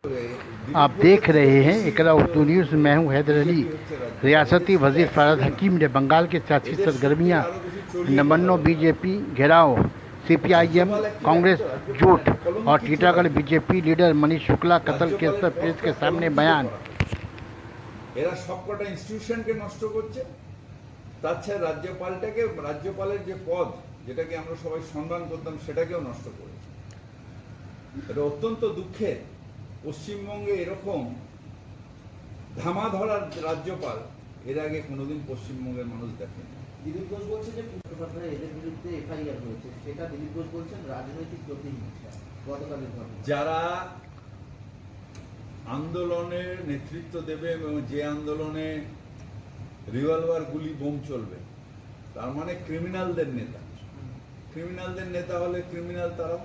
आप देख रहे हैं इकरा उर्दू न्यूज़। मैं हूं हैदर अली। रियासती वजीर फरहाद हकीम ने बंगाल की सियासी सरगर्मियां नमन्नो बीजेपी घेराव, सीपीआईएम कांग्रेस झूठ और टीटागढ़ बीजेपी लीडर मनीष शुक्ला कत्ल केस पर प्रेस के सामने बयान। এরা সবকটা ইনস্টিটিউশনকে নষ্ট করছে। তার চেয়ে রাজ্যপালের যে পদ যেটাকে আমরা সবাই সম্মান করতাম সেটাকেও নষ্ট করেছে। এটা অত্যন্ত দুঃখের। পশ্চিমবঙ্গে এরকম ধামাধরা রাজ্যপাল এর আগে কোনোদিন পশ্চিমবঙ্গের মানুষ দেখেনি। দিলীপ ঘোষ বলছে যে পুত্রপাত্রায় এদের বিরুদ্ধে এফআইআর হয়েছে, সেটা দিলীপ ঘোষ বলছেন রাজনৈতিক প্রতিহিংসা। গতকালের ঘটনা যারা আন্দোলনের নেতৃত্ব দেবে এবং যে আন্দোলনে রিভলভার গুলি বোম চলবে তার মানে ক্রিমিনালদের নেতা হলে ক্রিমিনাল তারা।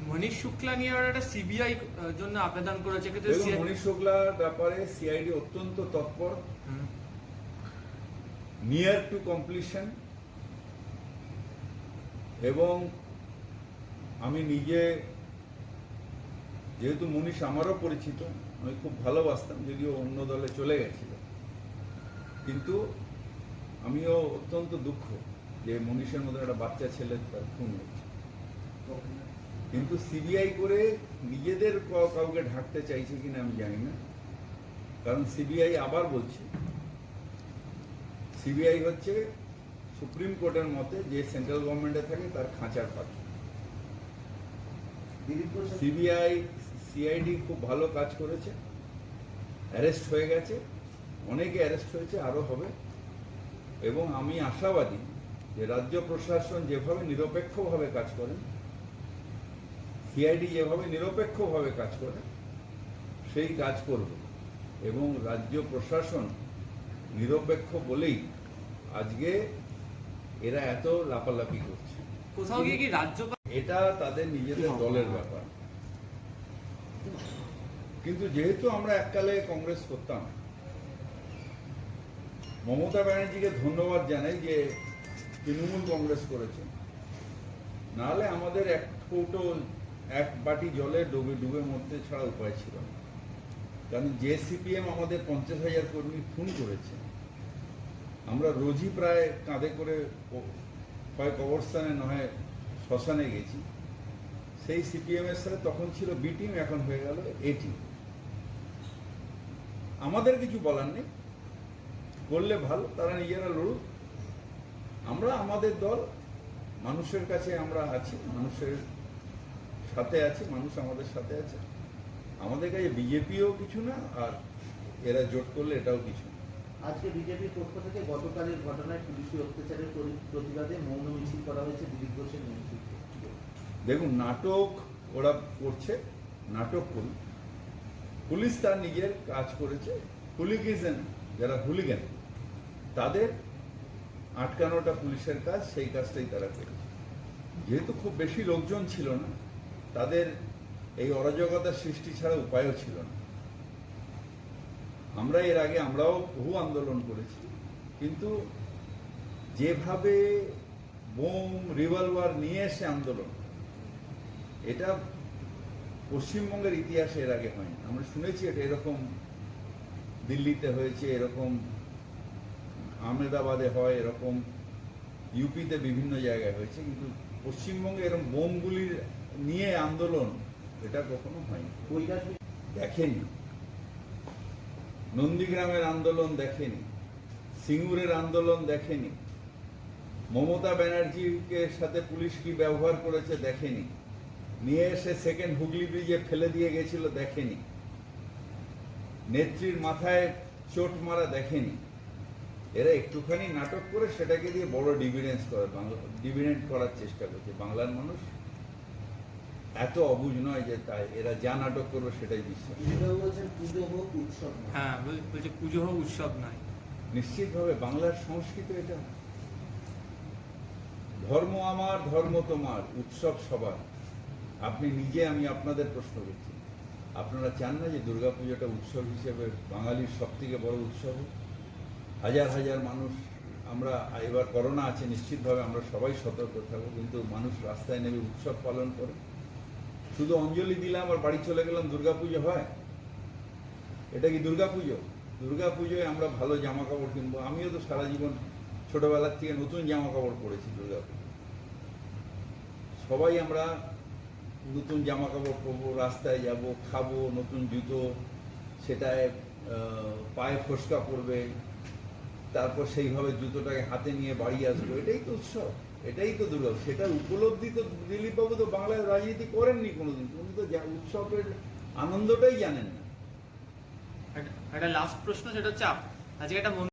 মনীষ শুক্লা নিয়ে ওরা একটা সিবিআই জন্য আবেদন করেছে, কিন্তু মনীষ শুক্লার ব্যাপারে সিআইডি অত্যন্ত তৎপর, নিয়ার টু কমপ্লিশন। এবং আমি নিজে, যেহেতু মনীষ আমারও পরিচিত, আমি খুব ভালোবাসতাম, যদিও অন্য দলে চলে গেছিল, কিন্তু আমিও অত্যন্ত দুঃখ যে মনীষের মধ্যে একটা বাচ্চা ছেলে তার খুন হয়েছে। কিন্তু সিবিআই করে নিজেদের কাউকে ঢাকতে চাইছে কিনা আমি জানি না। কারণ সিবিআই, আবার বলছি, সিবিআই হচ্ছে সুপ্রিম কোর্টের মতে যে সেন্ট্রাল গভর্নমেন্টে থাকে তার খাঁচার পাখি। সিআইডি খুব ভালো কাজ করেছে, অ্যারেস্ট হয়ে গেছে, অনেকে অ্যারেস্ট হয়েছে, আরো হবে। এবং আমি আশাবাদী যে রাজ্য প্রশাসন যেভাবে নিরপেক্ষভাবে কাজ করেন, সিআইডি যেভাবে নিরপেক্ষভাবে কাজ করে সেই কাজ করবে। এবং রাজ্য প্রশাসন নিরপেক্ষ বলেই আজকে এরা এত লাপালাপি করছে। কোথাও গিয়ে কি রাজ্যপাল, এটা তাদের নিজেদের দলের ব্যাপার। কিন্তু যেহেতু আমরা এককালে কংগ্রেস করতাম, মমতা ব্যানার্জিকে ধন্যবাদ জানাই যে তৃণমূল কংগ্রেস করেছে, নাহলে আমাদের এক বাটি জলে ডুবে মরতে ছাড়া উপায় ছিল না। কারণ যে সিপিএম আমাদের 50,000 কর্মী খুন করেছে, আমরা রোজই প্রায় কাঁধে করে হয় কবরস্থানে নয় শ্মশানে গেছি। সেই সিপিএম এর সাথে তখন ছিল বি টিম, এখন হয়ে গেল এ টিম। আমাদের কিছু বলার নেই, করলে ভালো, তারা নিজেরা লড়ুক। আমরা আমাদের দল, মানুষের কাছে আমরা আছি, মানুষের সাথে আছি, মানুষ আমাদের সাথে আছে। আমাদের কাছে বিজেপিও কিছু না, আর এরা জোট করলে এটাও কিছু না। আজকে বিজেপির পক্ষ থেকে গতকালের ঘটনায় পুলিশি অত্যাচারের প্রতিবাদে মৌন মিছিল করা হয়েছে দিলীপ ঘোষের নেতৃত্বে। দেখুন, নাটক ওরা করছে, নাটক করুন। পুলিশ তার নিজের কাজ করেছে। হুলিগেন, যারা হুলিগেন, তাদের আটকানোটা পুলিশের কাজ, সেই কাজটাই তারা করেছে। যেহেতু খুব বেশি লোকজন ছিল না, তাদের এই অরাজকতার সৃষ্টি ছাড়া উপায়ও ছিল না। আমরা এর আগে আমরাও বহু আন্দোলন করেছি, কিন্তু যেভাবে বোম রিভলভার নিয়ে এসে আন্দোলন, এটা পশ্চিমবঙ্গের ইতিহাসে এর আগে হয়নি। আমরা শুনেছি এটা এরকম দিল্লিতে হয়েছে, এরকম আহমেদাবাদে হয়, এরকম ইউপিতে বিভিন্ন জায়গায় হয়েছে, কিন্তু পশ্চিমবঙ্গে এরকম বোমগুলির নিয়ে আন্দোলন এটা কখনো হয়নি। দেখেনি, নন্দীগ্রামের আন্দোলন দেখেনি, সিঙ্গুরের আন্দোলন দেখেনি, মমতা ব্যানার্জিকে সাথে পুলিশ কি ব্যবহার করেছে দেখেনি, নিয়ে এসে সেকেন্ড হুগলি ব্রিজে ফেলে দিয়ে গেছিল দেখেনি, নেত্রীর মাথায় চোট মারা দেখেনি। এরা একটুখানি নাটক করে সেটাকে দিয়ে বড় ডিভিডেন্ড করার চেষ্টা করছে। বাংলার মানুষ এত অবুঝ নয় যে তাই এরা যা নাটক করবে সেটাই বিশ্বাস। হ্যাঁ বলছে পুজো হোক উৎসব নয়। নিশ্চিতভাবে বাংলার সংস্কৃতি এটা। ধর্ম আমার, ধর্ম তোমার, উৎসব সবার। আপনি নিজে, আমি আপনাদের প্রশ্ন করছি, আপনারা চান না যে দুর্গাপুজোটা উৎসব হিসেবে বাঙালির সব থেকে বড় উৎসব? হাজার হাজার মানুষ, আমরা এবার করোনা আছে, নিশ্চিতভাবে আমরা সবাই সতর্ক থাকবো, কিন্তু মানুষ রাস্তায় নেমে উৎসব পালন করে। শুধু অঞ্জলি দিলাম আর বাড়ি চলে গেলাম, দুর্গাপুজো হয়? এটা কি দুর্গাপুজো? দুর্গাপুজোয় আমরা ভালো জামা কাপড় কিনবো। আমিও তো সারা জীবন ছোটবেলার থেকে নতুন জামা কাপড় পরেছি দুর্গাপুজো। সবাই আমরা নতুন জামা কাপড় পরবো, রাস্তায় যাব, খাবো, নতুন জুতো, সেটায় পায়ে ফোসকা পড়বে, তারপর সেইভাবে জুতোটাকে হাতে নিয়ে বাড়ি আসবো। এটাই তো উৎসব, এটাই তো দুর্গা। সেটার উপলব্ধি তো দিলীপবাবু তো বাংলায় রাজনীতি করেননি কোনোদিন। উনি তো উৎসবের আনন্দটাই জানেন না। একটা লাস্ট প্রশ্ন, সেটা হচ্ছে আজকে একটা